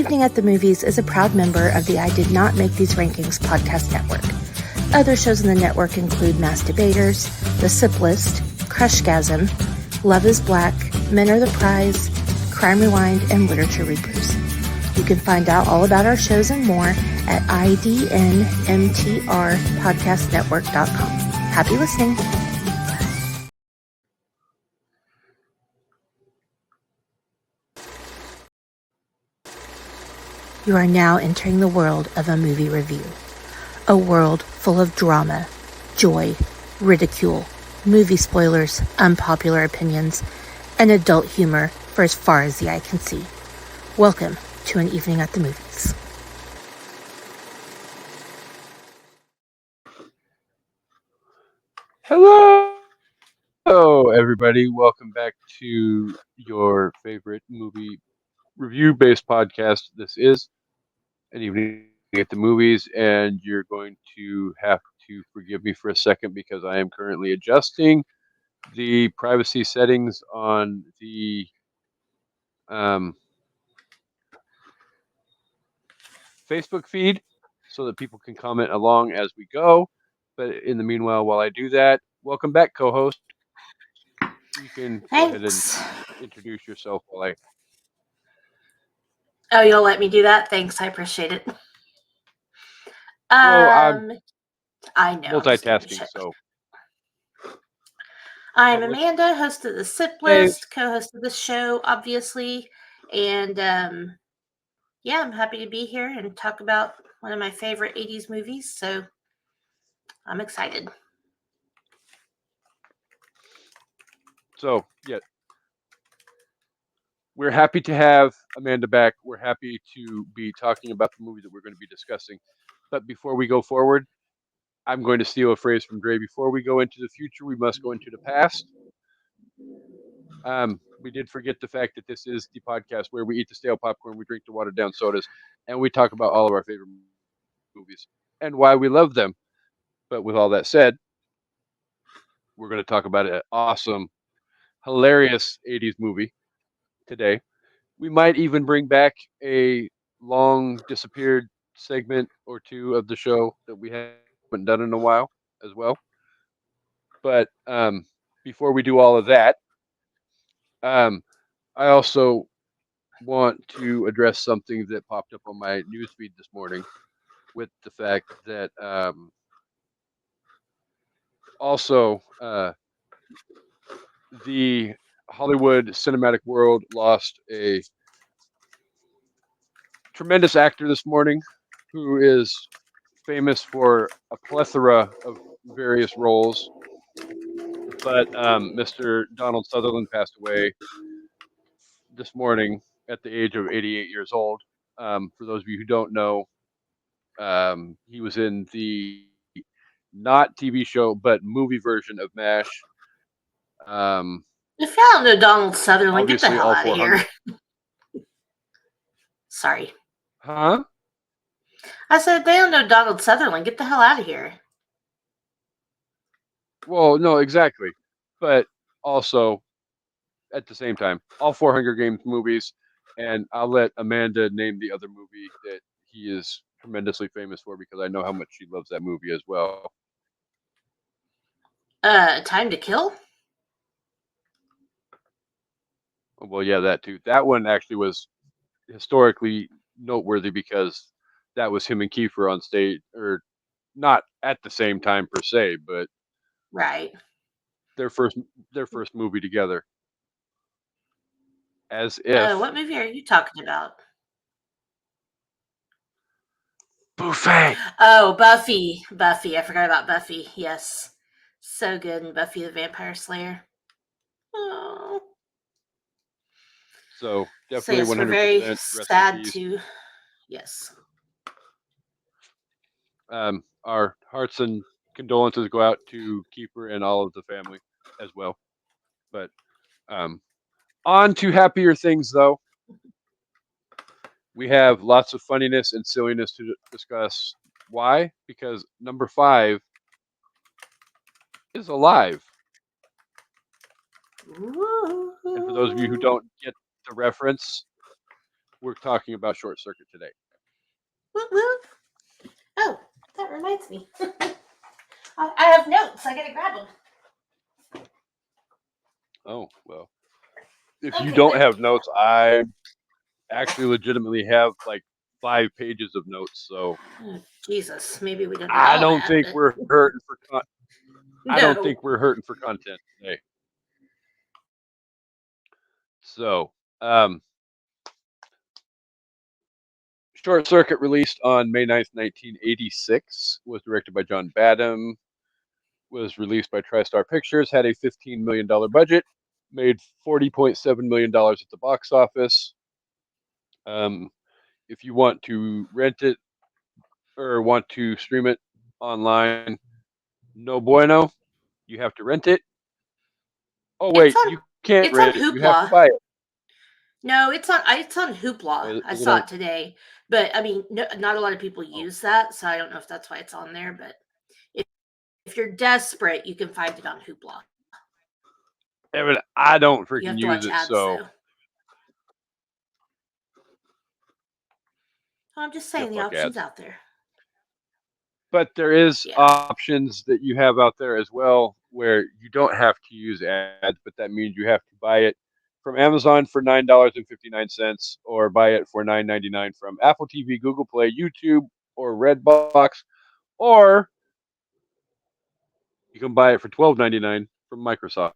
Evening at the Movies is a proud member of the I Did Not Make These Rankings podcast network. Other shows in the network include Mass Debaters, The Sip List, Crushgasm, Love is Black, Men Are the Prize, Crime Rewind, and Literature Reapers. You can find out all about our shows and more at idnmtrpodcastnetwork.com. Happy listening. You are now entering the world of a movie review. A world full of drama, joy, ridicule, movie spoilers, unpopular opinions, and adult humor for as far as the eye can see. Welcome to An Evening at the Movies. Hello, everybody. Welcome back to your favorite movie review-based podcast. This is An Evening at the Movies, and you're going to have to forgive me for a second because I am currently adjusting the privacy settings on the Facebook feed so that people can comment along as we go. But in the meanwhile, while I do that, welcome back, co-host. You can go ahead and introduce yourself while I... Oh, you'll let me do that? Thanks, I appreciate it. Well, I'm I know. multitasking, so... I'm Amanda, host of the Sip List, co-host of the show, obviously, and yeah, I'm happy to be here and talk about one of my favorite 80s movies, so I'm excited. So, yeah, we're happy to have Amanda back. We're happy to be talking about the movie that we're going to be discussing. But before we go forward, I'm going to steal a phrase from Dre. Before we go into the future, we must go into the past. We did forget the fact that this is the podcast where we eat the stale popcorn, we drink the watered down sodas, and we talk about all of our favorite movies and why we love them. But with all that said, we're going to talk about an awesome, hilarious 80s movie today. We might even bring back a long disappeared segment or two of the show that we haven't done in a while as well. But before we do all of that, I also want to address something that popped up on my newsfeed this morning with the fact that also the Hollywood cinematic world lost a tremendous actor this morning who is famous for a plethora of various roles. But Mr. Donald Sutherland passed away this morning at the age of 88 years old. For those of you who don't know, he was in the not TV show but movie version of MASH. If y'all don't know Donald Sutherland, get the hell out of here. Sorry. Huh? I said, they don't know Donald Sutherland. Get the hell out of here. Well, no, exactly. But also, at the same time, all four Hunger Games movies, and I'll let Amanda name the other movie that he is tremendously famous for because I know how much she loves that movie as well. Time to Kill? Well, yeah, that too. That one actually was historically noteworthy because that was him and Kiefer on stage, or not at the same time per se, but right, their first movie together. As if. What movie are you talking about? Buffet. Oh, Buffy. I forgot about Buffy. Yes, so good in Buffy the Vampire Slayer. Oh. So definitely so yes, 100%. We're very sad to. Yes. Our hearts and condolences go out to Kiefer and all of the family as well. But on to happier things, though. We have lots of funniness and silliness to discuss. Why? Because number 5 is alive. Ooh. And for those of you who don't get the reference, we're talking about Short Circuit today. Whoop, whoop. Oh, that reminds me. I have notes. I gotta grab them. Oh, well. If you Okay, don't there we have go. notes, I actually legitimately have like 5 pages of notes. So Oh, Jesus, maybe we don't need I all don't that, think but we're hurting for I don't no. think we're hurting for content today. So, um, Short Circuit, released on May 9th, 1986, was directed by John Badham, was released by TriStar Pictures, had a $15 million budget, made $40.7 million at the box office. Um, if you want to rent it or want to stream it online, no bueno. You have to rent it. Oh It's wait, on you can't rent it's it. on You have to Hoopla. buy it. No, it's on Oh, Hoopla. I is it saw on? it today, but I mean, no, not a lot of people Oh, use that, so I don't know if that's why it's on there. But if you're desperate, you can find it on Hoopla. Evan, I don't You have freaking to use watch it, ads so though. Oh, I'm just yeah, saying the fuck options ads. out there. But there is Yeah. options that you have out there as well where you don't have to use ads, but that means you have to buy it from Amazon for $9.59 or buy it for $9.99 from Apple TV, Google Play, YouTube, or Redbox, or you can buy it for $12.99 from Microsoft.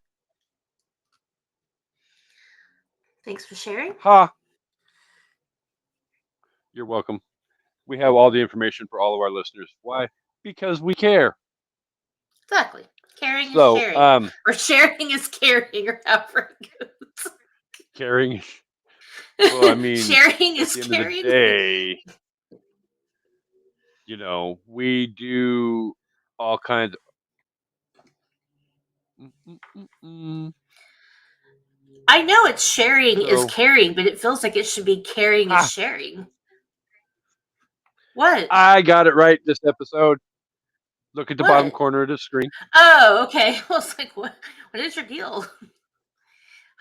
Thanks for sharing. Ha! You're welcome. We have all the information for all of our listeners. Why? Because we care. Exactly. Caring is So, sharing, or sharing is caring, or however it caring. Well, I goes. mean, Sharing at is the end of the caring. day, we do all kinds. Mm. I know it's sharing is So, caring, but it feels like it should be caring is ha! sharing. What? I got it right this episode. Look at the bottom What? corner of the screen, Oh, okay. I was like, what? What is your deal?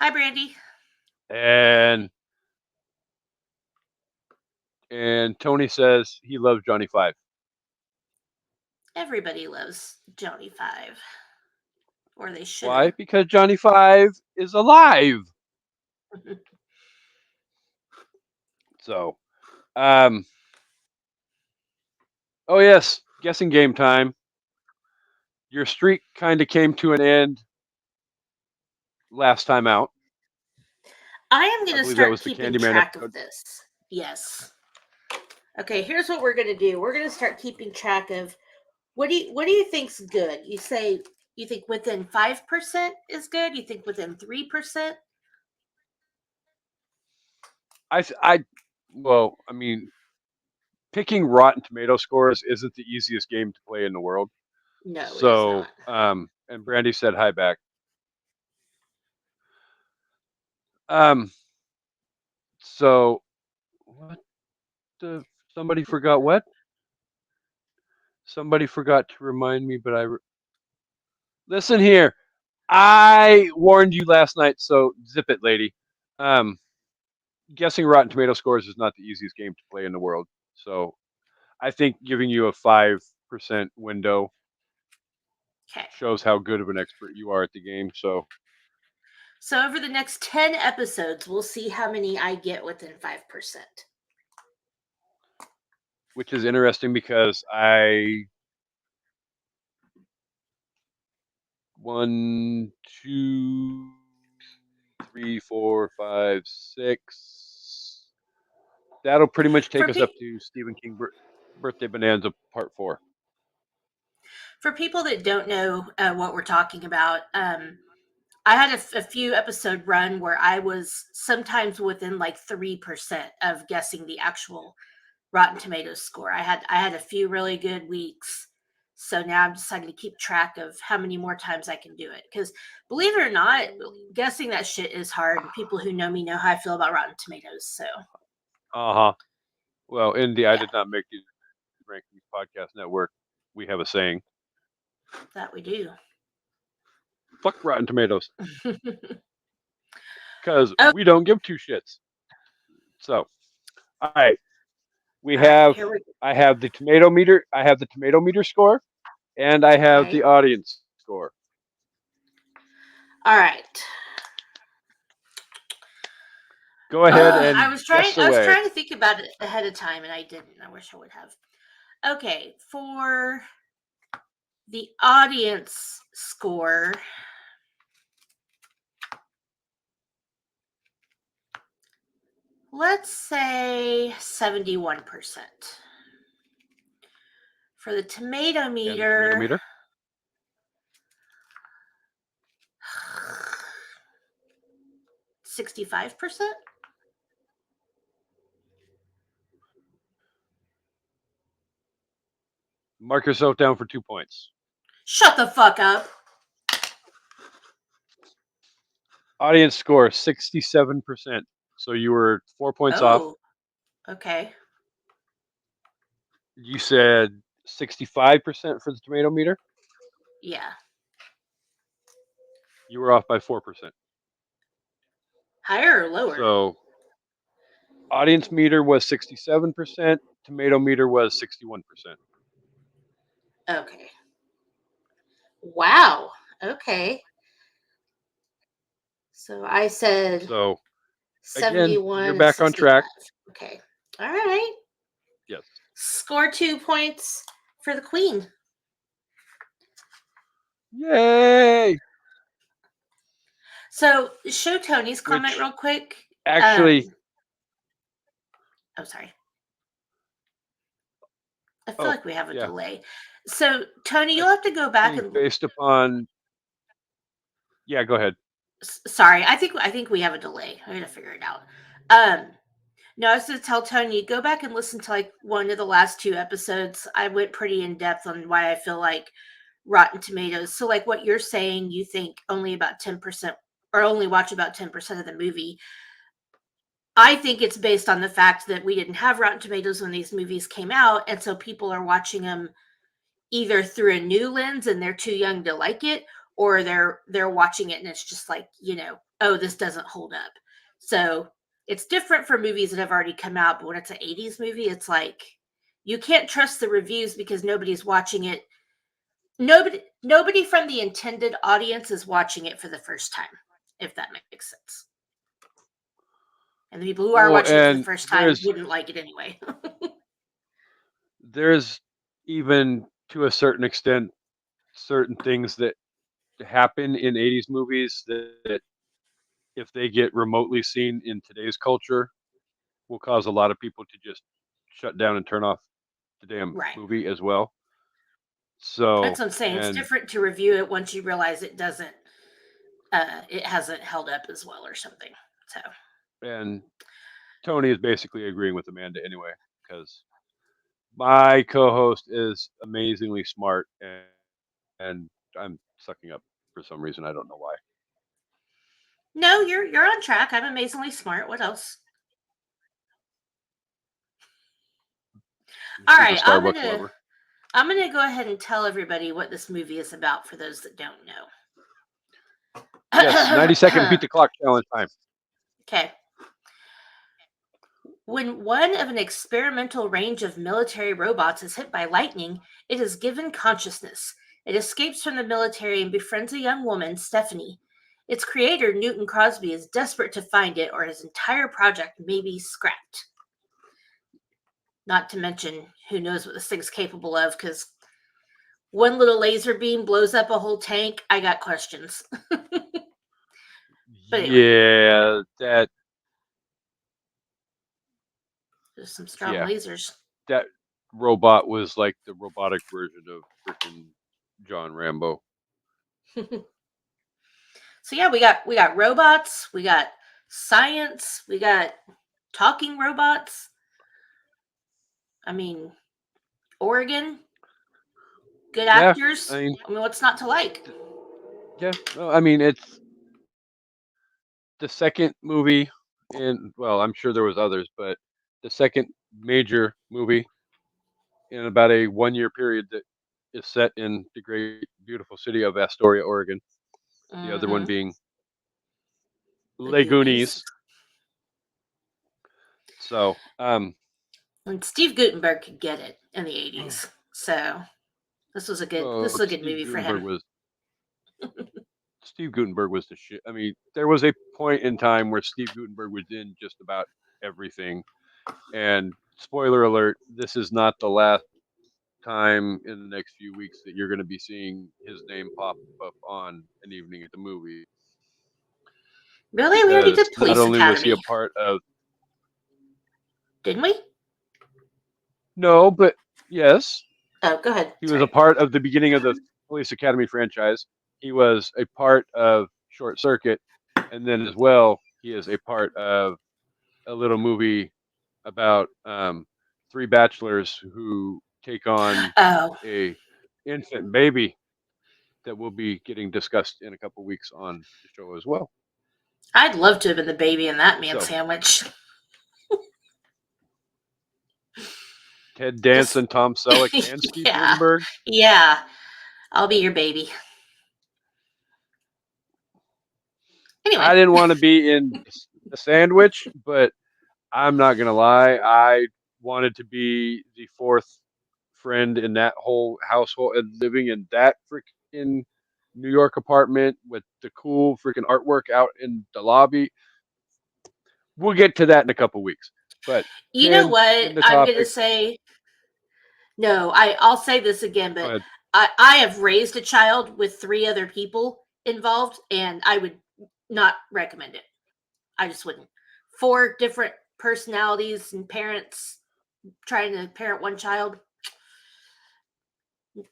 Hi, Brandy. and Tony says he loves Johnny Five. Everybody loves Johnny Five, or they Why? should. Because Johnny Five is alive. So, um, oh yes, guessing game time. Your streak kind of came to an end last time out. I am I going to believe that start was the keeping Candyman track of episode. this. Yes. Okay, here's what we're going to do. We're going to start keeping track of what do you think's good? You think within 5% is good? You think within 3%? I, well, I mean, picking Rotten Tomato scores isn't the easiest game to play in the world. No, it is So, not. and Brandy said hi back. Um, so what the? Somebody forgot what? Somebody forgot to remind me, but listen here. I warned you last night, so zip it, lady. Um, guessing Rotten Tomato scores is not the easiest game to play in the world. So I think giving you a 5% window Okay. shows how good of an expert you are at the game. So, So over the next 10 episodes, we'll see how many I get within 5%. which is interesting because I 1, 2, 3, 4, 5, 6. That'll pretty much take For us up pe- to Stephen King Birthday Bonanza Part 4. for people that don't know what we're talking about, I had a few episode run where I was sometimes within like 3% of guessing the actual Rotten Tomatoes score. I had a few really good weeks. So now I'm deciding to keep track of how many more times I can do it. Because believe it or not, guessing that shit is hard. People who know me know how I feel about Rotten Tomatoes. So Uh huh. Well, in the I yeah, Did Not Make These Rankings podcast network, we have a saying: that we do. "Fuck Rotten Tomatoes," because Oh, we don't give two shits. So. All right. We All right, have here we go. I have the tomato meter. I have the tomato meter score, and I have Okay. the audience score. All right. Go ahead I and was trying. guess I was away. trying to think about it ahead of time, and I didn't. I wish I would have. Okay, for the audience score, let's say 71%. For the tomato And the tomato meter, meter. 65%. Mark yourself down for 2 points. Shut the fuck up. Audience score 67%. So you were 4 points off. Oh, okay. You said 65% for the tomato meter. Yeah. You were off by 4%. Higher or lower? So audience meter was 67%. Tomato meter was 61%. Okay. Wow. Okay. So I said So again, you're 71 and back on 65. track. Okay. All right. Yes. Score 2 points for the queen. Yay! So show Tony's comment Which real quick. actually, Um, oh, sorry. I feel oh like we have a yeah, delay. So Tony, I you'll have to go back think and based upon yeah, go ahead. sorry. I think we have a delay. I gotta figure it out. Um, no, I was going to tell Tony, go back and listen to like one of the last two episodes. I went pretty in depth on why I feel like Rotten Tomatoes. So, like what you're saying, you think only about 10% or only watch about 10% of the movie. I think it's based on the fact that we didn't have Rotten Tomatoes when these movies came out. And so people are watching them either through a new lens and they're too young to like it, or they're watching it and it's just like, oh, this doesn't hold up. So it's different for movies that have already come out, but when it's an 80s movie, it's like you can't trust the reviews because nobody's watching it. Nobody from the intended audience is watching it for the first time, if that makes sense. And the people who are Well, watching it for the and first time wouldn't like it anyway. there's even to a certain extent certain things that happen in 80s movies that if they get remotely seen in today's culture will cause a lot of people to just shut down and turn off the damn Right. movie as well. That's So, what I'm saying. It's and different to review it once you realize it hasn't held up as well or something. So and Tony is basically agreeing with Amanda anyway because my co-host is amazingly smart and I'm sucking up for some reason. I don't know why. no, you're on track. I'm amazingly smart. What else? All She's a right, Starbucks lover. I'm gonna go ahead and tell everybody what this movie is about for those that don't Yes, 90-second know. beat the clock challenge time. Okay. When one of an experimental range of military robots is hit by lightning, it is given consciousness. It escapes from the military and befriends a young woman, Stephanie. Its creator, Newton Crosby, is desperate to find it, or his entire project may be scrapped. Not to mention, who knows what this thing's capable of, because one little laser beam blows up a whole tank. I got questions. But anyway, Yeah, that there's some strong yeah, lasers. that robot was like the robotic version of freaking John Rambo. So yeah, we got robots, we got science, we got talking robots. I mean, Oregon, good Yeah, actors. I mean, I mean, what's not to like? yeah. No, I mean it's the second movie in. Well, I'm sure there was others, but the second major movie in about a 1 year period that is set in the great, beautiful city of Astoria, Oregon. The other one Mm-hmm. being The Goonies. Lagoonies. So, And Steve Gutenberg could get it in the 80s. So this well, was a good movie for him. Steve Gutenberg was the shit. I mean, there was a point in time where Steve Gutenberg was in just about everything. And spoiler alert: this is not the last time in the next few weeks that you're going to be seeing his name pop up on an evening at the movie. Really? We already Because did not Police only was he a Academy, part of didn't we? no, but yes, Oh, go ahead. he was a Sorry. part of the beginning of the Police Academy franchise. He was a part of Short Circuit, and then as well, he is a part of a little movie about three bachelors who take on Oh, a infant baby that will be getting discussed in a couple weeks on the show as well. I'd love to have been the baby in that man So sandwich. Ted Just Danson, Tom Selleck, and Steve yeah, Gutenberg. yeah. I'll be your baby. I Anyway, didn't want to be in the sandwich, but I'm not gonna lie. I wanted to be the fourth friend in that whole household and living in that freaking New York apartment with the cool freaking artwork out in the lobby. We'll get to that in a couple weeks. But you know again, what in the I'm gonna topic, say? No, I'll say this again, go but ahead. I have raised a child with three other people involved, and I would not recommend it. I just wouldn't. Four different personalities and parents trying to parent one child.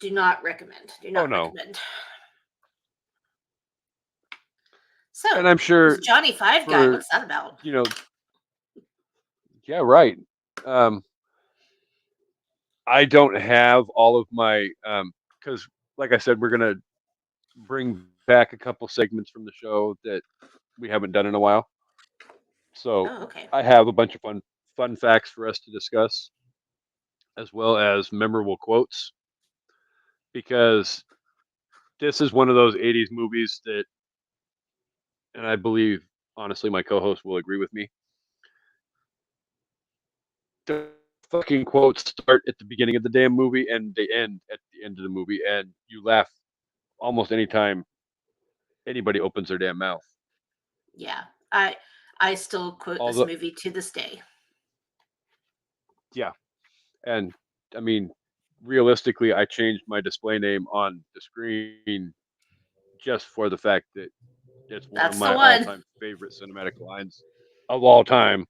Do not recommend. Do Oh not no, recommend. and So, I'm sure this Johnny Five guy, for what's that about? you know, yeah, right. Um, I don't have all of my because, like I said, we're gonna bring back a couple segments from the show that we haven't done in a while. So Oh, okay. I have a bunch of fun facts for us to discuss, as well as memorable quotes, because this is one of those '80s movies that, and I believe honestly, my co-host will agree with me. The fucking quotes start at the beginning of the damn movie and they end at the end of the movie, and you laugh almost anytime anybody opens their damn mouth. Yeah. I still quote this Although, movie to this day. yeah, and I mean, realistically, I changed my display name on the screen just for the fact that it's one of That's my the one. all-time favorite cinematic lines of all time.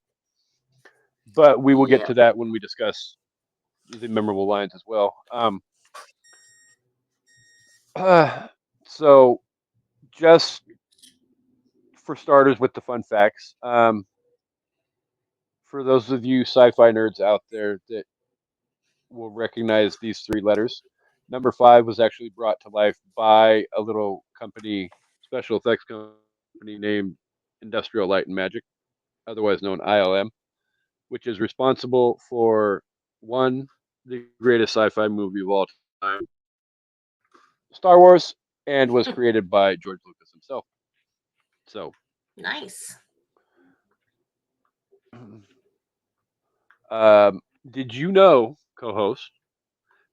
But we will get Yeah. to that when we discuss the memorable lines as well. Uh, so, just for starters, with the fun facts, for those of you sci-fi nerds out there that will recognize these three letters, number five was actually brought to life by a little company, special effects company named Industrial Light and Magic, otherwise known ILM, which is responsible for one, the greatest sci-fi movie of all time, Star Wars, and was created by George Lucas himself. So, Nice. did you know, co-host,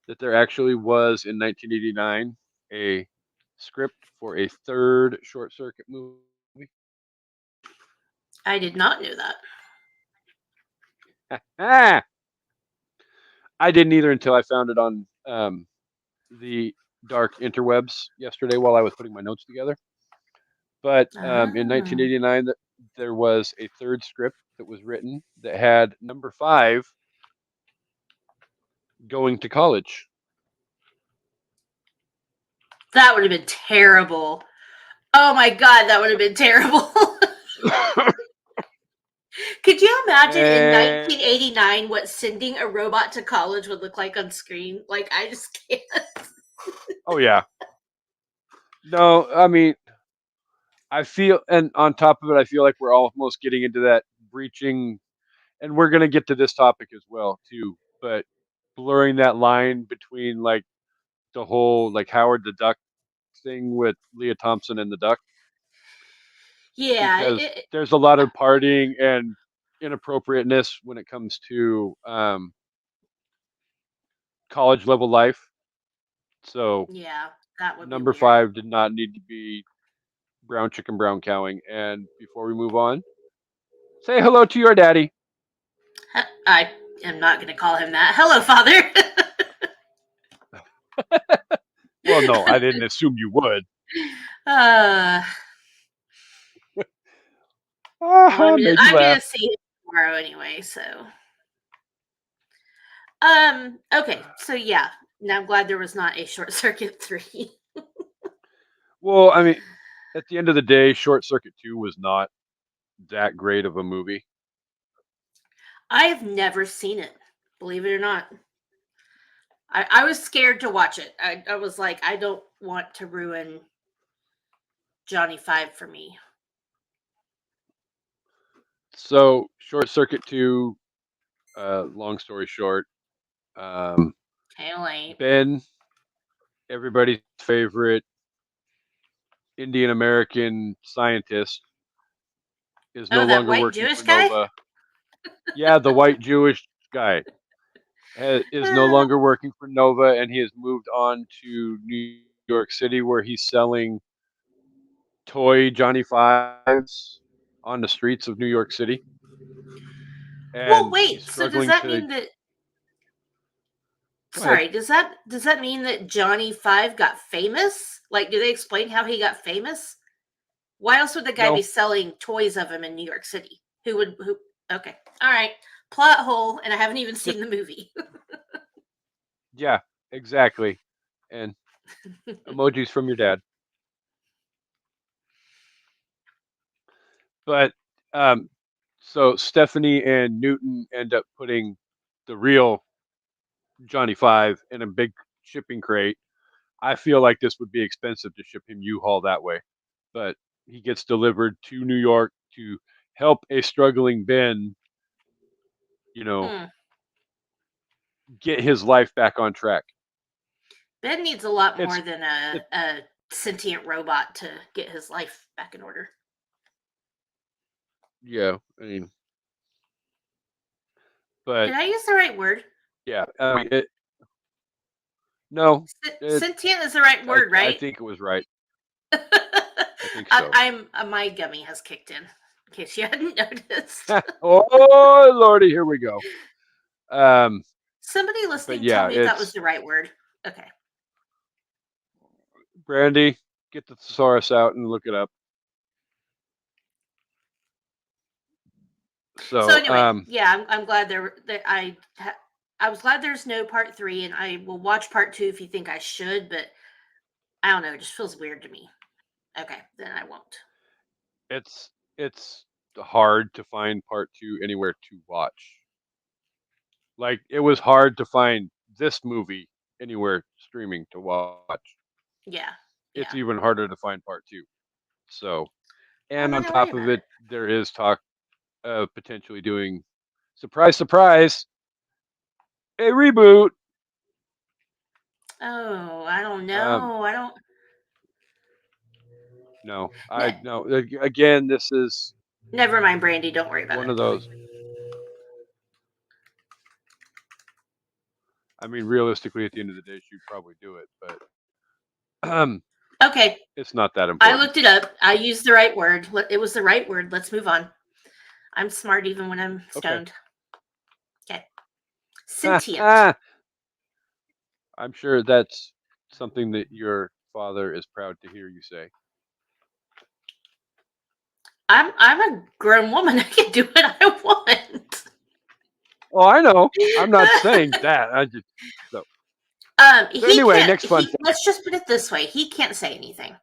that there actually was in 1989 a script for a third Short Circuit movie? I did not know that. Ah, I didn't either until I found it on the dark interwebs yesterday while I was putting my notes together. But in Ah. 1989, there was a third script that was written that had number five going to college. That would have been terrible. Oh my god, that would have been terrible. Could you imagine in And 1989 what sending a robot to college would look like on screen? Like, I just can't. oh yeah, no, I mean I feel, and on top of it, I feel like we're almost getting into that breaching, and we're gonna get to this topic as well too. But blurring that line between like the whole like Howard the Duck thing with Leah Thompson and the Duck, Yeah, because there's a lot of partying and inappropriateness when it comes to college level life. So Yeah, that would be number weird. 5 did not need to be brown chicken brown cowing. And before we move on, say hello to your daddy. I am not going to call him that. Hello, father. Well, no, I didn't assume you would. uh, well, Made you I'm laugh. gonna see him tomorrow anyway. So, okay. So yeah, now I'm glad there was not a short circuit 3. Well, I mean, at the end of the day, Short Circuit 2 was not that great of a movie. I have never seen it. Believe it or not, I was scared to watch it. I was like, I don't want to ruin Johnny Five for me. So, Short Circuit 2, long story short, um, Can't wait. Ben, everybody's favorite Indian American scientist, is no Oh, that longer white working for Jewish guy. Nova. Yeah, the white Jewish guy is no Uh, longer working for Nova, and he has moved on to New York City, where he's selling toy Johnny Fives on the streets of New York City, well, and he's wait. So does struggling that to mean that? go ahead. Sorry, does that mean that Johnny Five got famous? Like, do they explain how he got famous? Why else would the guy be No, selling toys of him in New York City? Who would who? Okay, all right. Plot hole, and I haven't even just seen the movie. yeah, exactly, and emojis from your dad. But um, so Stephanie and Newton end up putting the real Johnny Five in a big shipping crate. I feel like this would be expensive to ship him U-Haul that way, but he gets delivered to New York to help a struggling Ben, you know, Hmm. get his life back on track. Ben needs a lot more It's than it, a sentient robot to get his life back in order. yeah, I mean, Did but I use the right word? yeah, I mean, no, it, Sentient is the right word, I right? think it was right. I think I, so. I'm my gummy has kicked in case you hadn't noticed. Oh lordy, here we go. Um, Somebody but listening, tell yeah, me if that was it's the right word. Okay. Brandy. Get the thesaurus out and look it up. So So, anyway, yeah, I'm glad I was glad there's no part 3, and I will watch part 2 if you think I should, but I don't know, it just feels weird to me. Okay, then I won't. it's hard to find part 2 anywhere to watch. Like it was hard to find this movie anywhere streaming to watch. Yeah, It's yeah. even harder to find part 2. So, I'm and not on gonna worry top of about it, it. there is talk of potentially doing surprise, surprise, a reboot. Oh, I don't Um, know. I don't. no, I Ne- no. Again, this is Never mind, Brandy. Don't worry about one it. of those. I mean, realistically, at the end of the day, she'd probably do it, but Okay, it's not that I important. looked it up. I used the right word. It was the right word. Let's move on. I'm smart even when I'm Okay. stoned. Okay. Sentient. I'm sure that's something that your father is proud to hear you say. I'm a grown woman. I can do what I want. Oh, I know. I'm not saying that. I just so. So He anyway, can't. next fun He fact. let's just put it this way. He can't say anything.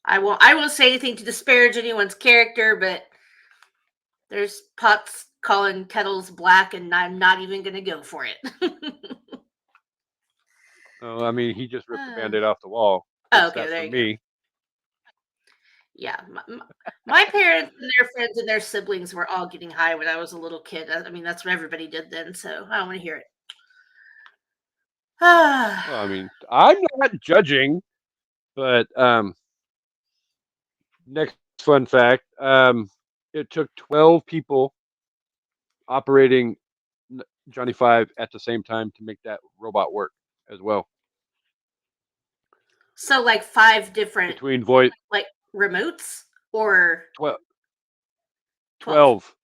I won't say anything to disparage anyone's character, but there's pots calling kettles black, and I'm not even gonna go for it. Oh, I mean, he just ripped the uh, band-aid off the wall. oh, Gets okay, that there from you go. me. Yeah, my parents and their friends and their siblings were all getting high when I was a little kid. I mean, that's what everybody did then. So I don't want to hear it. Well, I mean, I'm not judging, but next fun fact. It took 12 people operating Johnny Five at the same time to make that robot work as well. So like five different Between voice like remotes or 12, 12. 12.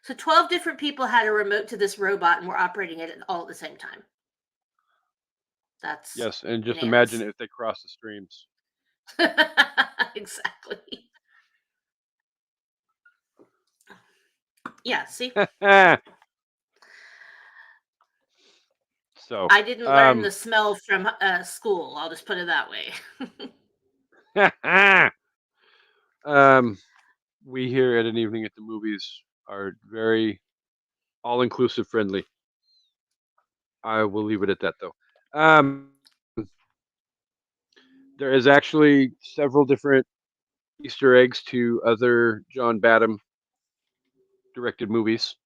So 12 different people had a remote to this robot and were operating it all at the same time. That's Yes, and just imagine bananas. if they cross the streams. Exactly. Yeah, see? So, I didn't learn the smell from school. I'll just put it that way. um, we here at an evening at the movies are very all inclusive friendly. I will leave it at that though. There is actually several different Easter eggs to other John Badham directed movies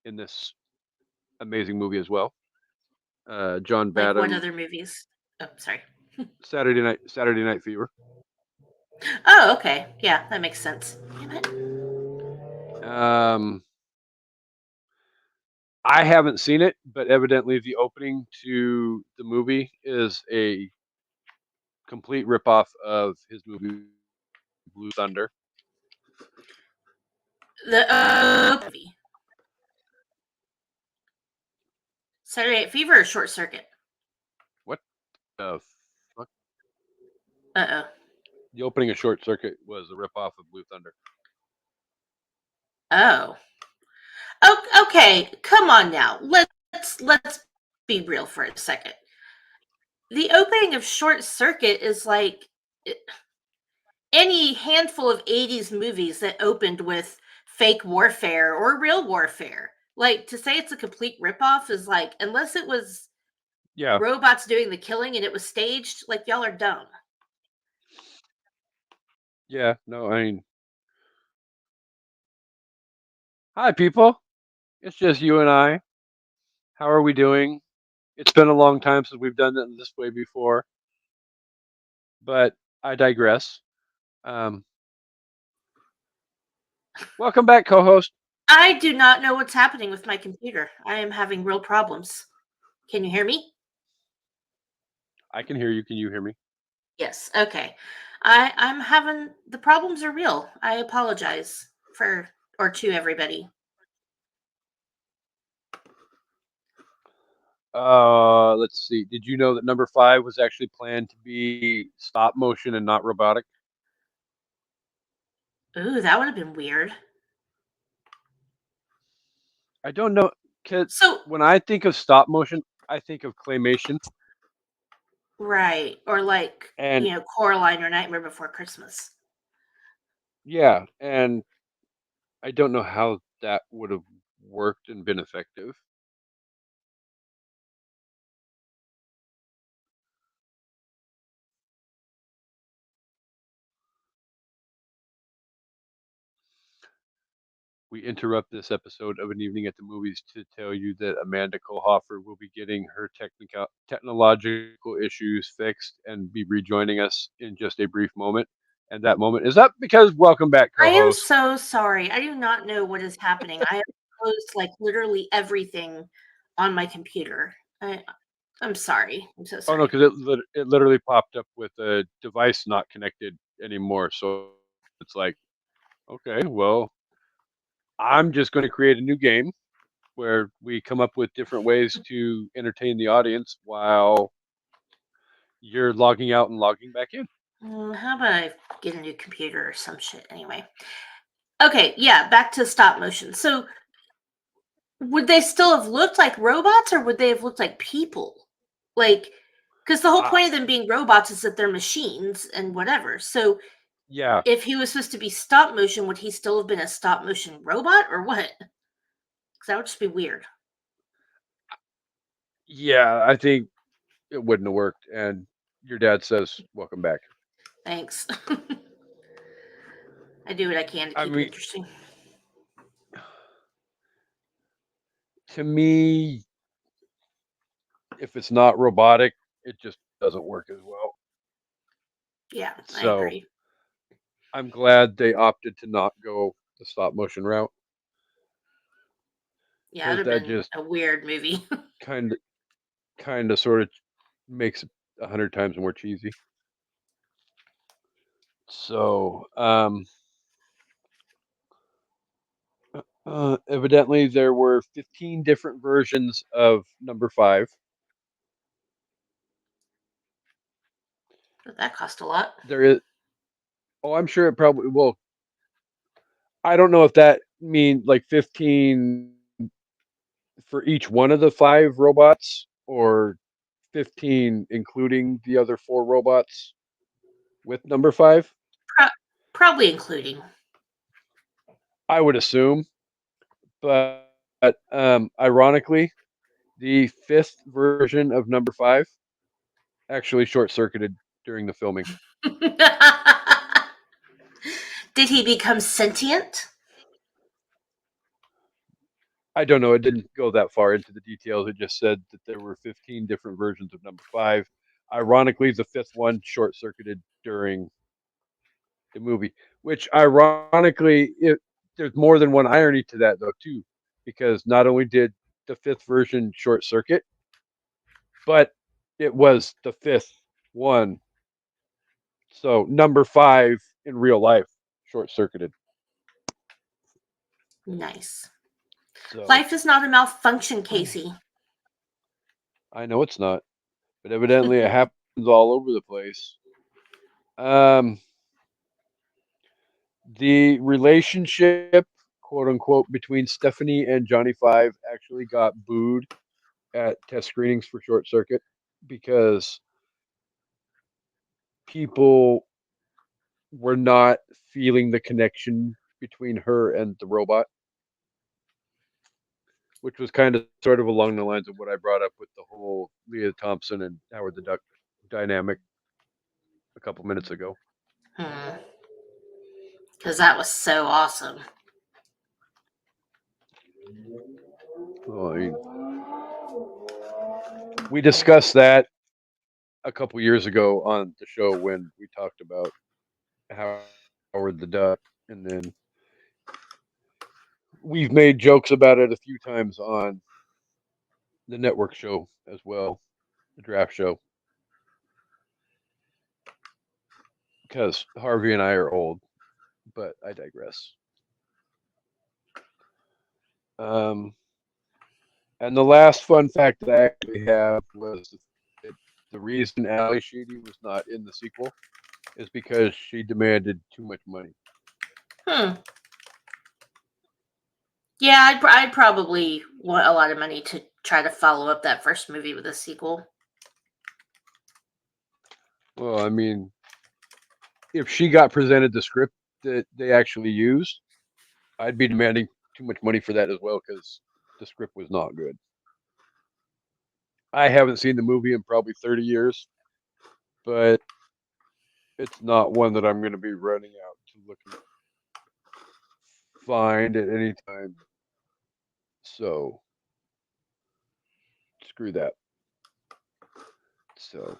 in this amazing movie as well. John Like what Badham, other movies? Oh, sorry. Saturday Night Fever. Oh, okay. Yeah, that makes sense. Damn it. Um, I haven't seen it, but evidently the opening to the movie is a complete ripoff of his movie Blue Thunder. The movie. Saturday Night Fever or Short Circuit? What the fuck? Uh The opening of Short Circuit was a ripoff of Blue Thunder. oh. Oh. Okay, come on now. Let's be real for a second. The opening of Short Circuit is like any handful of 80s movies that opened with fake warfare or real warfare. Like to say it's a complete ripoff is like unless it was Yeah, robots doing the killing and it was staged, like y'all are dumb. yeah. No, I mean, hi people. It's just you and I. How are we doing? It's been a long time since we've done it this way before, but I digress. Um, welcome back, co-host. I do not know what's happening with my computer. I am having real problems. Can you hear me? I can hear you. Can you hear me? Yes. Okay. I'm having the problems are real. I apologize for or to everybody. Let's see. Did you know that number five was actually planned to be stop motion and not robotic? Ooh, that would have been weird. I don't know. 'Cause So when I think of stop motion, I think of claymation, right, or like and Coraline or Nightmare Before Christmas. yeah, and I don't know how that would have worked and been effective. We interrupt this episode of An Evening at the Movies to tell you that Amanda Kohofer will be getting her technological issues fixed and be rejoining us in just a brief moment. And that moment is up because welcome back, I am co-host. so sorry. I do not know what is happening. I have closed like literally everything on my computer. I'm sorry. I'm so Oh no, sorry. because it literally popped up with a device not connected anymore. So it's like, okay, well, I'm just going to create a new game where we come up with different ways to entertain the audience while you're logging out and logging back in. How about I get a new computer or some shit anyway? Okay, yeah, back to stop motion. So would they still have looked like robots or would they have looked like people? Like, because the whole Uh, point of them being robots is that they're machines and whatever. So yeah, if he was supposed to be stop motion, would he still have been a stop motion robot or what? Because that would just be weird. yeah, I think it wouldn't have worked. And your dad says, "Welcome back." Thanks. I do what I can to I keep it mean, interesting. to me, if it's not robotic, it just doesn't work as well. Yeah, I So agree. I'm glad they opted to not go the stop motion route Yeah, because it'd that have been just a weird movie. kind of sort of makes it 100 times more cheesy. So, evidently, there were 15 different versions of number five. But that cost a lot. There is, oh, I'm sure it probably, well, I don't know if that mean like 15 for each one of the five robots or 15 including the other four robots with number five. Pro- Probably including. I would assume, but ironically, the fifth version of number five actually short circuited during the filming. Did he become sentient? I don't know. It didn't go that far into the details. It just said that there were 15 different versions of number five. Ironically, the fifth one short circuited during the movie, which ironically, there's more than one irony to that, though, too, because not only did the fifth version short circuit, but it was the fifth one. So number five in real life short circuited. Nice. So Life is not a malfunction, Casey. I know it's not, but evidently it happens all over the place. Um, the relationship, quote unquote, between Stephanie and Johnny Five actually got booed at test screenings for Short Circuit because people were not feeling the connection between her and the robot, which was kind of sort of along the lines of what I brought up with the whole Leah Thompson and Howard the Duck dynamic a couple minutes ago. Hmm. Because that was so awesome. Well, we discussed that a couple years ago on the show when we talked about Howard the Duck, and then we've made jokes about it a few times on the network show as well, the draft show, because Harvey and I are old, but I digress. Um, and the last fun fact that I actually have was that the reason Ali Sheedy was not in the sequel is because she demanded too much money. Hmm. Yeah, I'd probably want a lot of money to try to follow up that first movie with a sequel. Well, I mean, if she got presented the script that they actually used, I'd be demanding too much money for that as well because the script was not good. I haven't seen the movie in probably 30 years, but it's not one that I'm going to be running out to look and find at any time. So screw that. So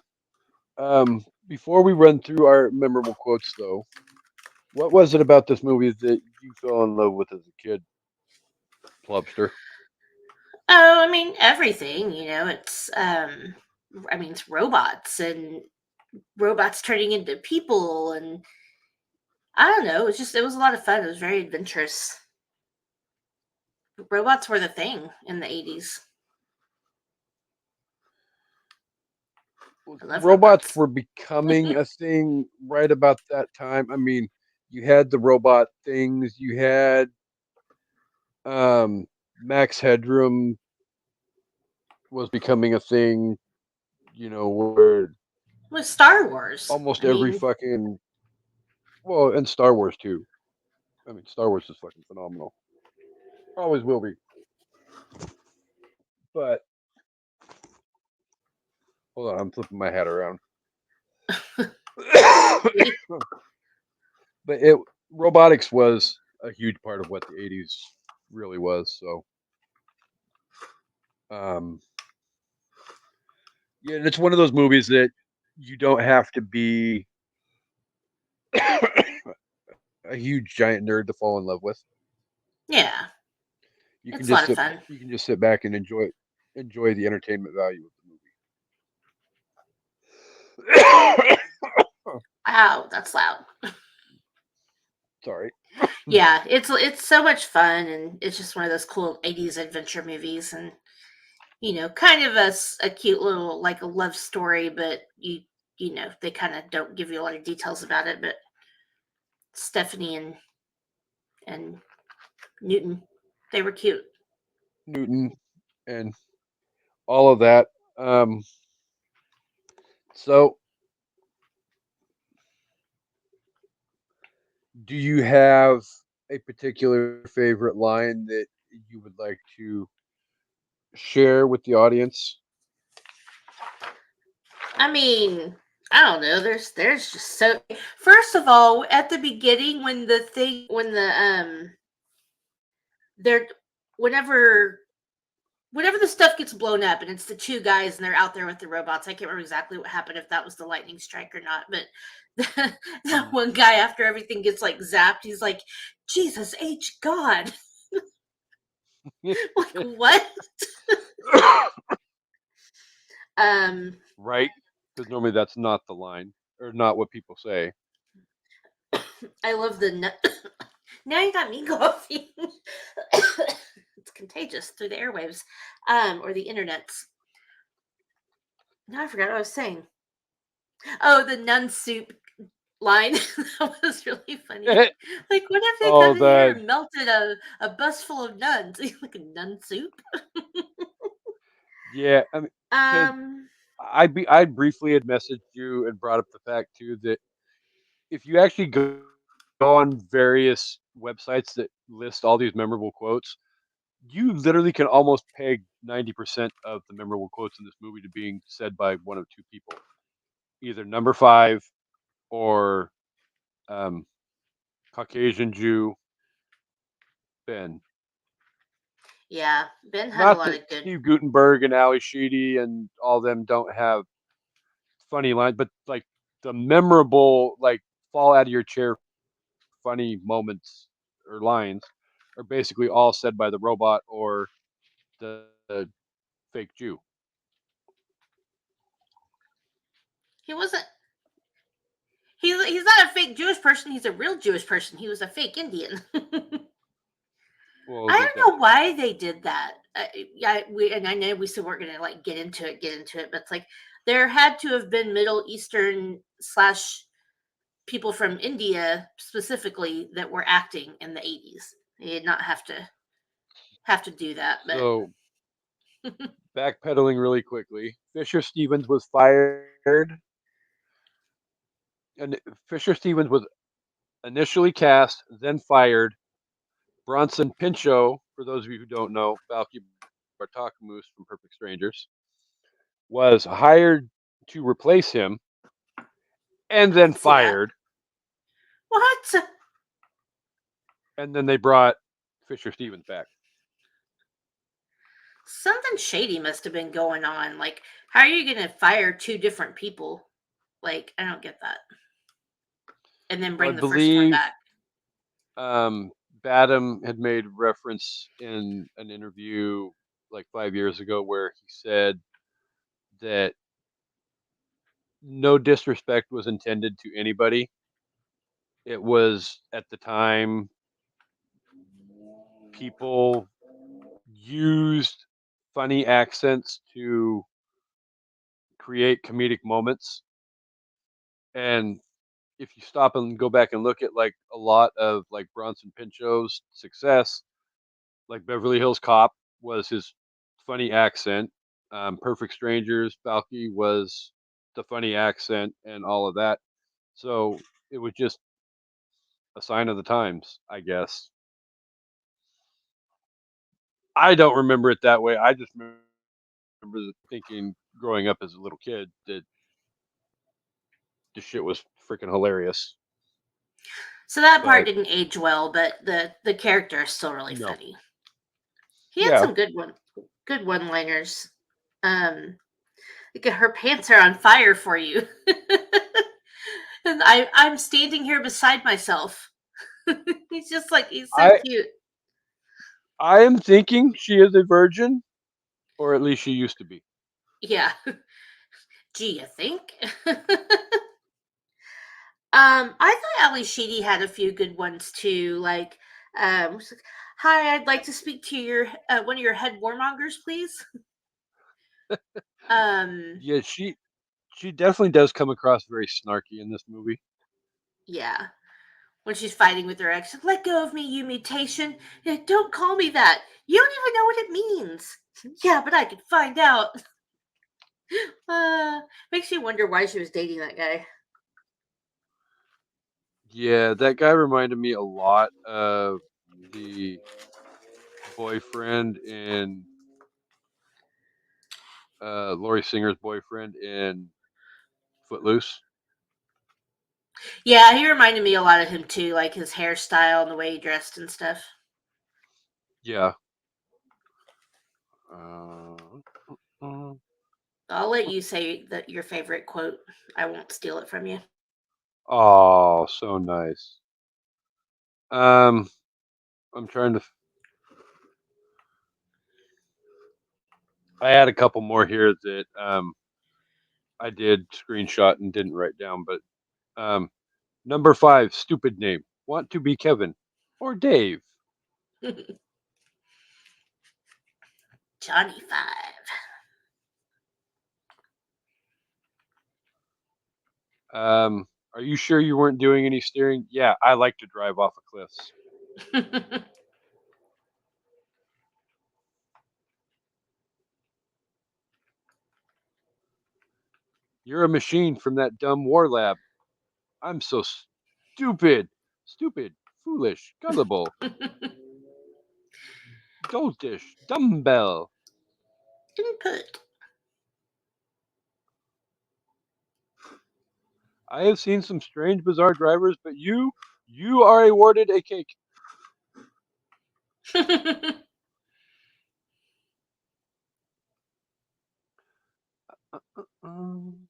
before we run through our memorable quotes, though, what was it about this movie that you fell in love with as a kid, Plubster? Oh, I mean everything. It's it's robots turning into people, and I don't know. It was a lot of fun. It was very adventurous. Robots were the thing in the 80s. I love Robots robots. were becoming a thing right about that time. I mean, you had the robot things, you had Max Headroom was becoming a thing, where With Star Wars. almost I every mean, fucking, well, and Star Wars too. I mean, Star Wars is fucking phenomenal. Always will be. But hold on, I'm flipping my hat around. But it robotics was a huge part of what the 80s really was. So, um, yeah, and it's one of those movies that you don't have to be a huge giant nerd to fall in love with. Yeah, You can it's a lot just of sit fun. you can just sit back and enjoy the entertainment value of the movie. Wow, that's loud. Sorry. Yeah, it's so much fun, and it's just one of those cool '80s adventure movies, and kind of a cute little like a love story, but they kind of don't give you a lot of details about it. But Stephanie and Newton, they were cute. Newton and all of that. Um, so, do you have a particular favorite line that you would like to share with the audience? I mean, I don't know. There's just so. First of all, at the beginning, when they're whenever whenever the stuff gets blown up and it's the two guys and they're out there with the robots. I can't remember exactly what happened, if that was the lightning strike or not, but that Mhm. one guy, after everything gets like zapped, he's like, Jesus H God. Like, what? um Right? Because normally that's not the line or not what people say. I love the now you got me coughing. It's contagious through the airwaves, or the internets. Now I forgot what I was saying. Oh, the nun soup line. That was really funny. Like, what if they Oh, come in here the and melted a bus full of nuns? Like a nun soup. yeah. I mean, because Um, I briefly had messaged you and brought up the fact too that if you actually go on various websites that list all these memorable quotes, you literally can almost peg 90% of the memorable quotes in this movie to being said by one of two people, either number five or um, Caucasian Jew Ben. yeah, Ben had a Not lot that of good. Steve Gutenberg and Ali Sheedy and all them don't have funny lines, but like the memorable, like fall out of your chair funny moments or lines are basically all said by the robot or the fake Jew. He wasn't. He's not a fake Jewish person. He's a real Jewish person. He was a fake Indian. Well, I there's that don't know too. why they did that. Yeah, I know we still weren't gonna like get into it, but it's like there had to have been Middle Eastern slash people from India specifically that were acting in the '80s. They did not have to do that, but So backpedaling really quickly, Fisher Stevens was fired, and Fisher Stevens was initially cast, then fired. Bronson Pinchot, for those of you who don't know, Balky Bartakamoose from Perfect Strangers, was hired to replace him and I then can see that. fired, What? and then they brought Fisher Stevens back. Something shady must have been going on. Like, how are you going to fire two different people? Like, I don't get that. And then Well, I bring the first one believe back. um, Badham had made reference in an interview like 5 years ago where he said that no disrespect was intended to anybody. It was at the time people used funny accents to create comedic moments. And if you stop and go back and look at like a lot of like Bronson Pinchot's success, like Beverly Hills Cop was his funny accent. Perfect Strangers, Balky was the funny accent and all of that. So it was just a sign of the times, I guess. I don't remember it that way. I just remember thinking growing up as a little kid that the shit was freaking hilarious. So that part But didn't age well, but the character is still really no, funny. He had yeah. some good one liners. Like her pants are on fire for you, and I'm standing here beside myself. He's so I cute. I am thinking she is a virgin, or at least she used to be. Yeah. Do you think? I thought Ali Sheedy had a few good ones too. She's like, "Hi, I'd like to speak to your one of your head warmongers, please." Um, Yeah, she definitely does come across very snarky in this movie. yeah. When she's fighting with her ex, "Let go of me, you mutation! Don't call me that. You don't even know what it means." Yeah, but I could find out. Makes you wonder why she was dating that guy. Yeah, that guy reminded me a lot of the boyfriend in Laurie Singer's boyfriend in Footloose. Yeah, he reminded me a lot of him too, like his hairstyle and the way he dressed and stuff. Yeah. Uh, uh, I'll let you say that your favorite quote. I won't steal it from you. oh, so nice. Um, I'm trying to. I had a couple more here that I did screenshot and didn't write down, but number 5, stupid name. Want to be Kevin or Dave? Johnny Five. Are you sure you weren't doing any steering? Yeah, I like to drive off of cliffs. You're a machine from that dumb war lab. I'm so stupid. Stupid, foolish, gullible, doltish, dumbbell. Input. I have seen some strange, bizarre drivers, but you are awarded a cake. Um,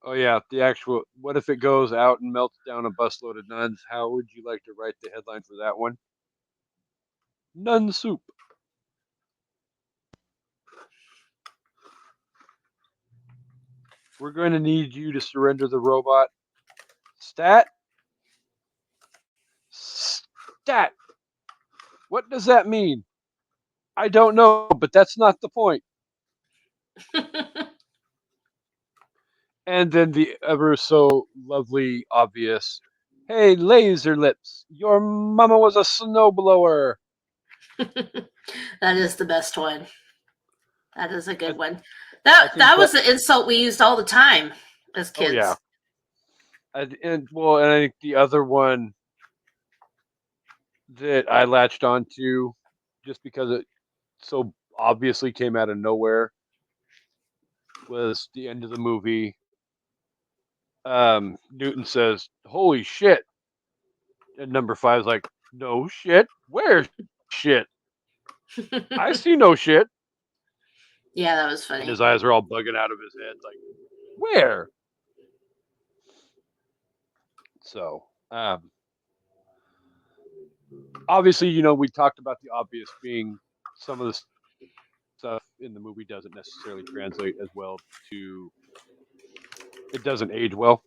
oh yeah, the actual. What if it goes out and melts down a busload of nuns? How would you like to write the headline for that one? Nun soup. We're going to need you to surrender the robot. Stat. Stat. What does that mean? I don't know, but that's not the point. And then the ever so lovely, obvious, hey, laser lips, your mama was a snowblower. That is the best one. That is a I, good one. I think That that, was the insult we used all the time as oh yeah. kids. And I think the other one that I latched onto just because it so obviously came out of nowhere was the end of the movie. Newton says, holy shit. And number 5's like, no shit. Where shit? I see no shit. Yeah, that was And his funny. eyes are all bugging out of his head. Like, where? So, obviously, we talked about the obvious being some of the stuff in the movie doesn't necessarily translate as well to, it doesn't age well,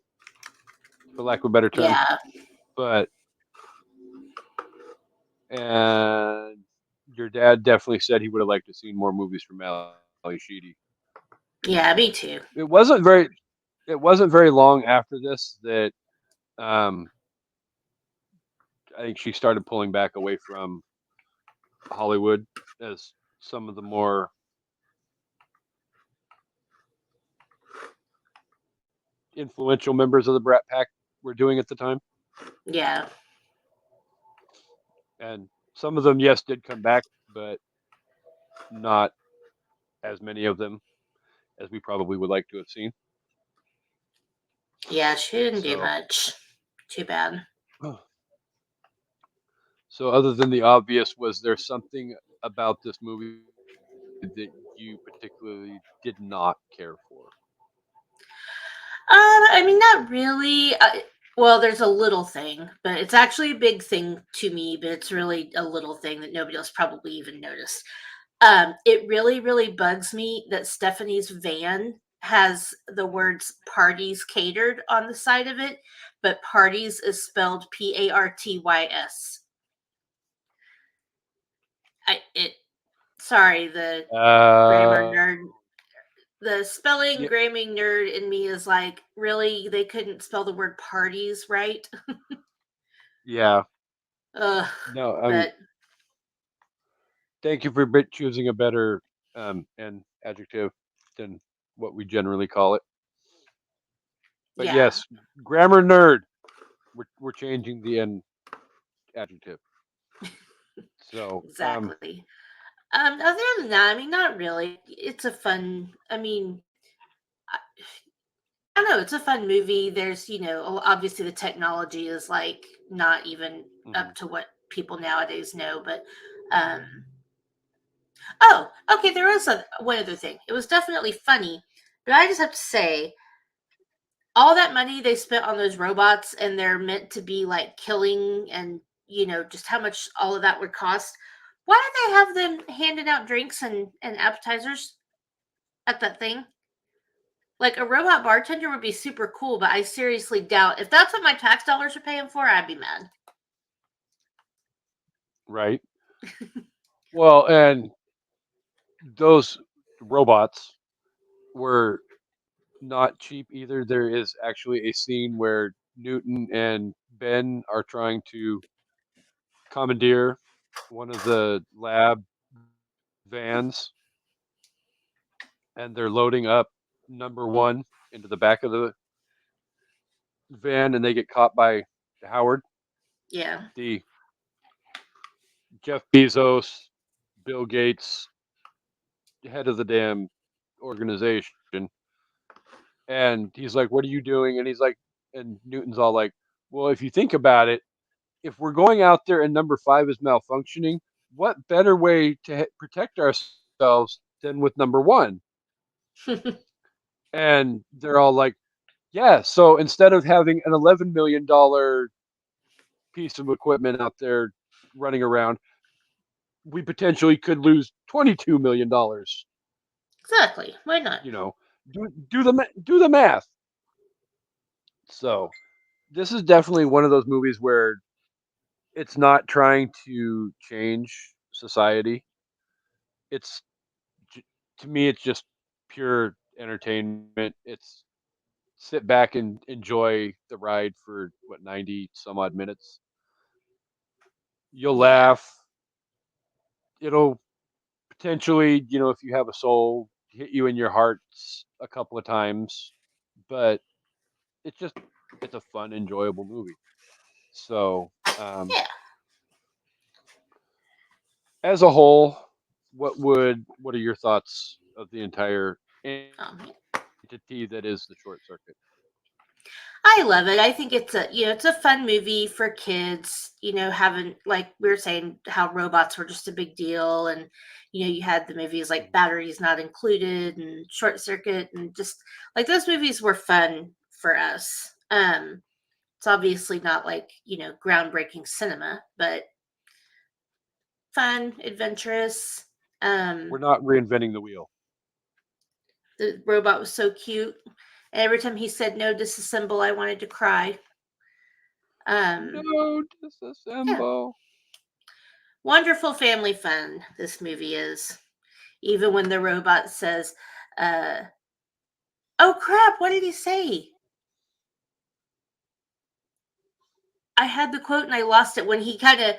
for lack of a better term. Yeah, But, and your dad definitely said he would have liked to see more movies from Ali Sheedy. yeah, me too. It wasn't very long after this that um, I think she started pulling back away from Hollywood as some of the more influential members of the Brat Pack were doing at the time. Yeah, And some of them, yes, did come back, but not as many of them as we probably would like to have seen. yeah, she didn't do So, much. Too bad. so other than the obvious, was there something about this movie that you you particularly did not care for? I mean, not really. Well, there's a little thing, but it's actually a big thing to me, but it's really a little thing that nobody else probably even noticed. It really, really bugs me that Stephanie's van has the words parties catered on the side of it, but parties is spelled Partys. It sorry, the grammar Uh, nerd, the spelling yeah, gramming nerd in me is like, really, they couldn't spell the word parties right. yeah. Ugh, No, I mean, but thank you for choosing a better and adjective than what we generally call it. But yeah, yes, grammar nerd. We're changing the end adjective. So, exactly. Other than that, I mean, not really. It's a fun. I mean, I don't know. It's a fun movie. There's, obviously the technology is like not even mhm. up to what people nowadays know. But, um, oh, okay. There was one other thing. It was definitely funny, but I just have to say, all that money they spent on those robots, and they're meant to be like killing, and just how much all of that would cost. Why don't they have them handing out drinks and appetizers at that thing? Like a robot bartender would be super cool, but I seriously doubt if that's what my tax dollars are paying for, I'd be mad. Right. Well, and those robots were not cheap either. There is actually a scene where Newton and Ben are trying to commandeer one of the lab vans, and they're loading up number one into the back of the van, and they get caught by Howard, Yeah. the Jeff Bezos, Bill Gates, head of the damn organization. And he's like, "What are you doing?" And he's like, and Newton's all like, "Well, if you think about it, if we're going out there and number five is malfunctioning, what better way to protect ourselves than with number one?" And they're all like, "Yeah." So instead of having an $11 million piece of equipment out there running around, we potentially could lose $22 million. Exactly. Why not? You know, do the math. So this is definitely one of those movies where it's not trying to change society. It's to me, it's just pure entertainment. It's sit back and enjoy the ride for what 90 some odd minutes. You'll Yeah. laugh. It'll potentially, if you have a soul, hit you in your hearts a couple of times, but it's just it's a fun, enjoyable movie. So, Yeah. as a whole, what are your thoughts of the entire Um, entity that is the short circuit? I love it. I think it's a fun movie for kids. Having, like we were saying, how robots were just a big deal, and you had the movies like Mhm. Batteries Not Included and Short Circuit, and just like those movies were fun for us. It's obviously not like groundbreaking cinema, but fun, adventurous. We're Um, not reinventing the wheel. the robot was so cute. And every time he said no, disassemble, I wanted to cry. Um, No yeah, disassemble. wonderful family fun. This movie is. Even when the robot says, uh, "Oh crap! What did he say?" I had the quote and I lost it when he kind of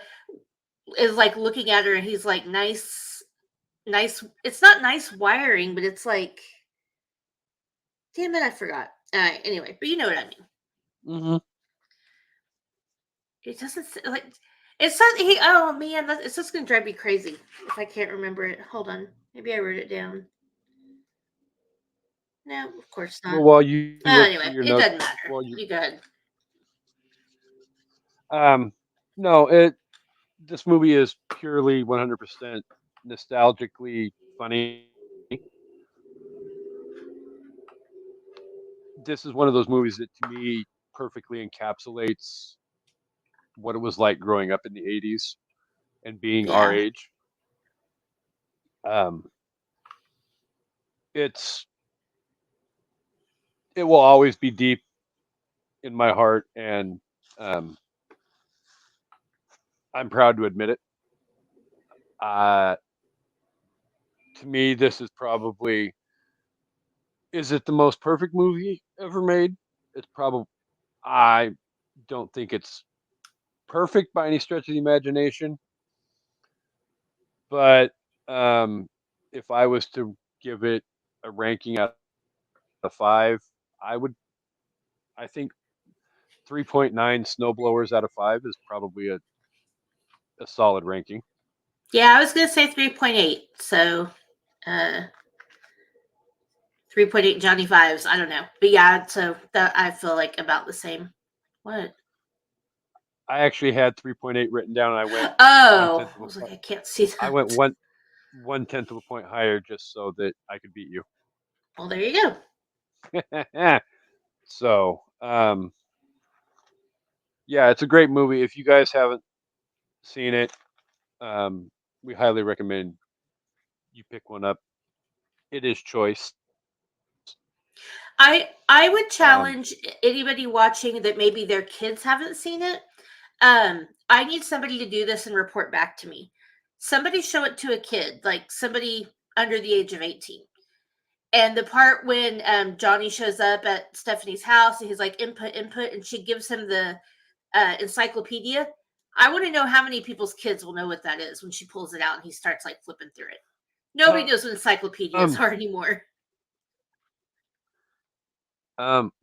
is like looking at her and he's like, "Nice, nice." It's not nice wiring, but it's like, damn it, I forgot. Anyway, but you know what I mean. Hmm. It doesn't like it's not he. Oh man, it's just gonna drive me crazy if I can't remember it. Hold on, maybe I wrote it down. No, of course not. Well, while you look through your Anyway, notes, it doesn't while matter. you You go ahead. um, no, it this movie is purely 100% nostalgically funny. this is one of those movies that to me perfectly encapsulates what it was like growing up in the 80s and being our Yeah. age. Um, it's it will always be deep in my heart, and um, I'm proud to admit it. Uh, to me, this is probably, is it the most perfect movie ever made? It's probably, I don't think it's perfect by any stretch of the imagination, but um, if I was to give it a ranking out of five, I think 3.9 snowblowers out of five is probably a solid ranking. Yeah, I was gonna say 3.8. So 3.8 Johnny Fives. I don't know, but yeah. So that I feel like about the same. What? I actually had 3.8 written down, and I went one Oh, tenth of I a was like, point. I can't see I went that. one tenth of a point higher just so that I could beat you. Well, there you go. So, yeah, it's a great movie. If you guys haven't seen it, um, we highly recommend you pick one up. It is choice. I would Um, challenge anybody watching that maybe their kids haven't seen it. I need somebody to do this and report back to me. Somebody show it to a kid, like somebody under the age of 18. And the part when Johnny shows up at Stephanie's house and he's like input input, and she gives him the encyclopedia. I want to know how many people's kids will know what that is when she pulls it out and he starts like flipping through it. Nobody knows what um, encyclopedias are anymore.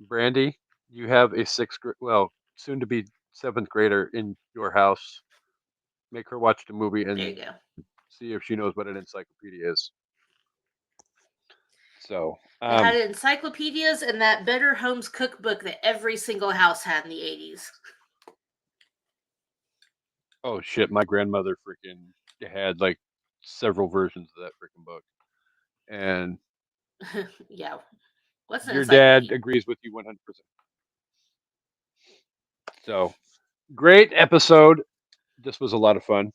Brandy, you have a well, soon to be seventh grader in your house. Make her watch the movie There and you go. see if she knows what an encyclopedia is. So, They had encyclopedias and that Better Homes cookbook that every single house had in the 80s. oh shit, my grandmother freaking had like several versions of that freaking book, and Yeah. What's an your dad encyclopedia? agrees with you 100%. So, great episode. This was a lot of fun.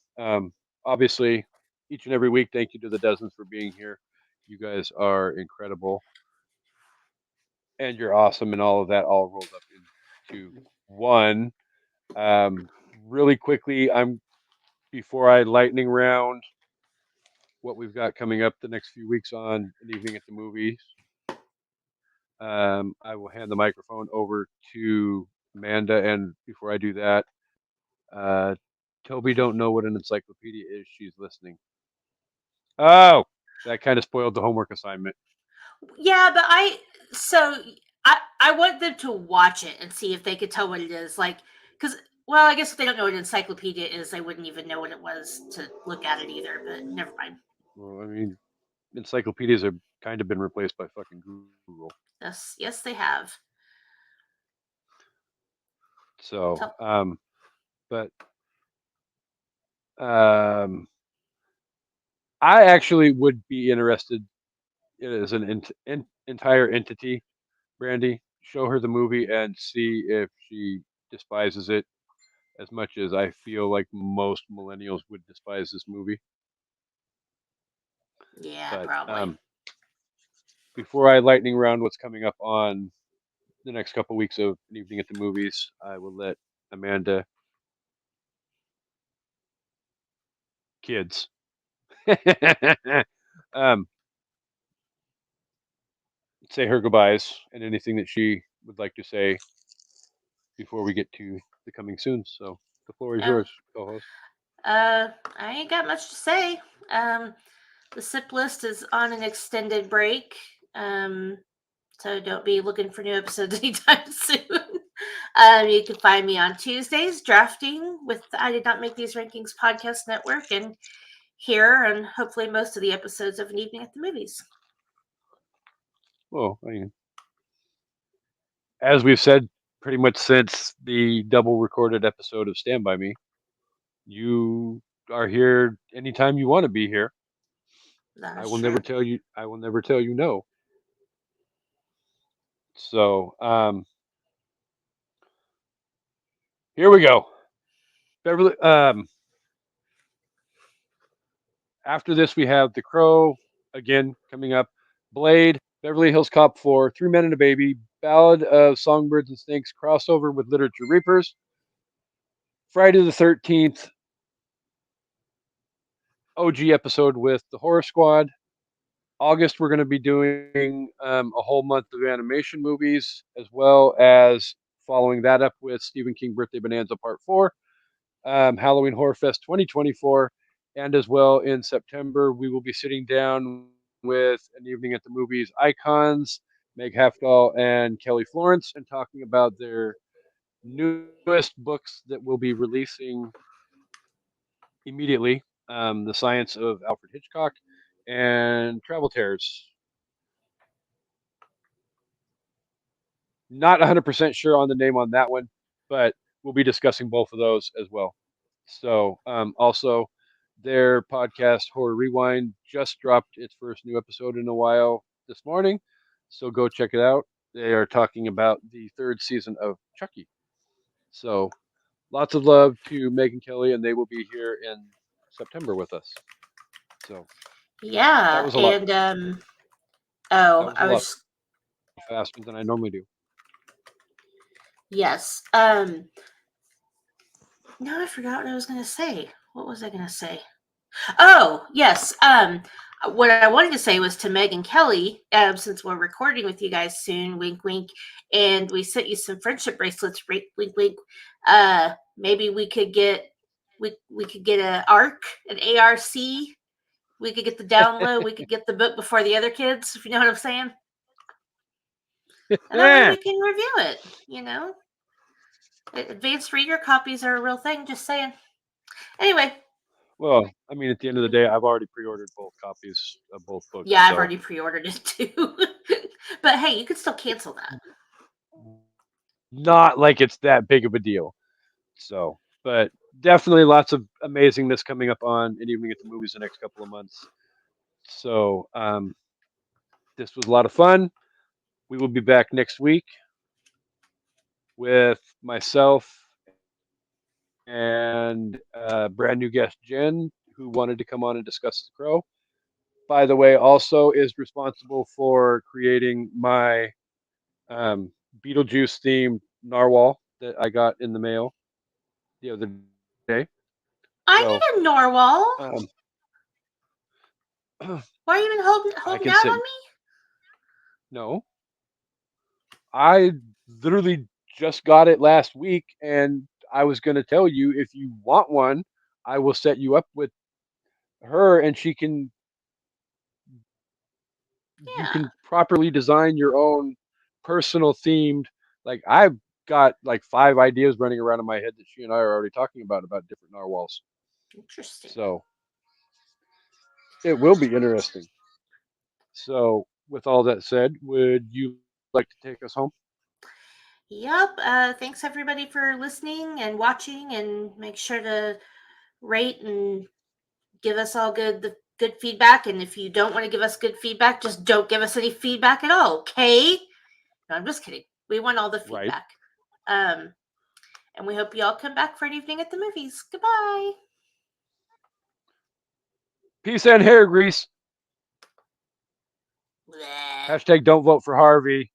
Obviously, each and every week, thank you to the dozens for being here. You guys are incredible, and you're awesome, and all of that all rolled up into one. Um, really quickly, I'm before I lightning round what we've got coming up the next few weeks on an evening at the movies. I will hand the microphone over to Amanda, and before I do that, uh, Toby don't know what an encyclopedia is. She's listening. Oh, that kind of spoiled the homework assignment. Yeah, but I want them to watch it and see if they could tell what it is. Like, because well, I guess if they don't know what an encyclopedia is, they wouldn't even know what it was to look at it either. But never mind. Well, I mean, encyclopedias have kind of been replaced by fucking Google. Yes, they have. So, Tell, but um, I actually would be interested as an entire entity, Brandy. Show her the movie and see if she despises it as much as I feel like most millennials would despise this movie. yeah, But probably. before I lightning round what's coming up on the next couple weeks of an evening at the movies, I will let Amanda kids um, say her goodbyes and anything that she would like to say before we get to the coming soon. So the floor is Oh, yours, co-host. I ain't got much to say. Um, the SIP list is on an extended break. Um, so don't be looking for new episodes anytime soon. You can find me on Tuesdays drafting with the I Did Not Make These Rankings podcast network, and here and hopefully most of the episodes of An Evening at the Movies. Well, I mean, as we've said pretty much since the double recorded episode of Stand By Me, you are here anytime you want to be here. That I is will never true. tell you. I will never tell you no. So here we go. Beverly. After this, we have The Crow again coming up. Blade, Beverly Hills Cop 4, Three Men and a Baby, Ballad of Songbirds and Snakes crossover with Literature Reapers. Friday the 13th OG episode with the Horror Squad. August, we're going to be doing a whole month of animation movies, as well as following that up with Stephen King Birthday Bonanza Part 4, Halloween Horror Fest 2024, and as well in September, we will be sitting down with An Evening at the Movies icons, Meg Hafdahl and Kelly Florence, and talking about their newest books that we'll be releasing immediately, The Science of Alfred Hitchcock and Travel Terrors. Not 100% sure on the name on that one, but we'll be discussing both of those as well. So, also, their podcast, Horror Rewind, just dropped its first new episode in a while this morning. So, go check it out. They are talking about the third season of Chucky. So, lots of love to Meg and Kelly, and they will be here in September with us. So, that Yeah, was a lot. and That oh, was a I lot was faster than I normally do. yes. No, I forgot what I was gonna say. What was I gonna say? Oh, yes. What I wanted to say was to Meg and Kelly, since we're recording with you guys soon, wink, wink, and we sent you some friendship bracelets, wink, wink. Maybe we could get an ARC, an ARC. We could get the download. We could get the book before the other kids, if you know what I'm saying. And that way we can review it. You know, advanced reader copies are a real thing. Just saying. Anyway, Well, I mean, at the end of the day, I've already pre-ordered both copies of both books, yeah, I've so already pre-ordered it too. But hey, you could still cancel that. not like it's that big of a deal. So, but definitely lots of amazingness coming up on An Evening at the Movies the next couple of months. So, this was a lot of fun. We will be back next week with myself and brand new guest Jen, who wanted to come on and discuss The Crow. By the way, also is responsible for creating my Beetlejuice themed narwhal that I got in the mail the other day. So, I need a Norwal. um, Why are you even I can holding sit. out on me? No, I literally just got it last week, and I was going to tell you if you want one, I will set you up with her, and she can you Yeah, can properly design your own personal themed. Like I've got like 5 ideas running around in my head that she and I are already talking about different narwhals. interesting. So it will be interesting. So with all that said, would you like to take us home? Yep. Thanks everybody for listening and watching, and make sure to rate and give us all good feedback. And if you don't want to give us good feedback, just don't give us any feedback at all. Okay? No, I'm just kidding. We want all the Right. feedback. Um, and we hope you all come back for an evening at the movies. Goodbye. Peace and hair grease. Bleh. Hashtag don't vote for Harvey.